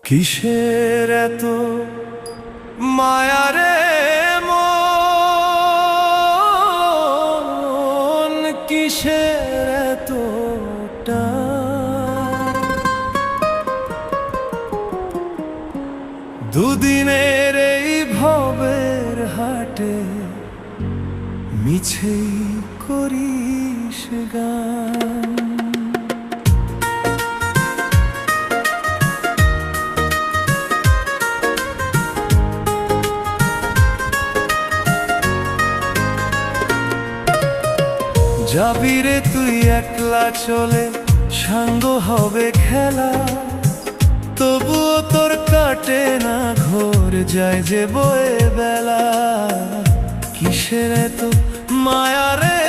কিসের এত মায়া রে মন, কিসের এত টান? দুদিনের এই ভবের হাটে মিছেই করিস গান। যাবি রে তুই একলা চলে, সাঙ্গ হবে খেলা, তবুও তোর কাটে না ঘোর, যায় যে বয়ে বেলা। কিসের এত মায়া রে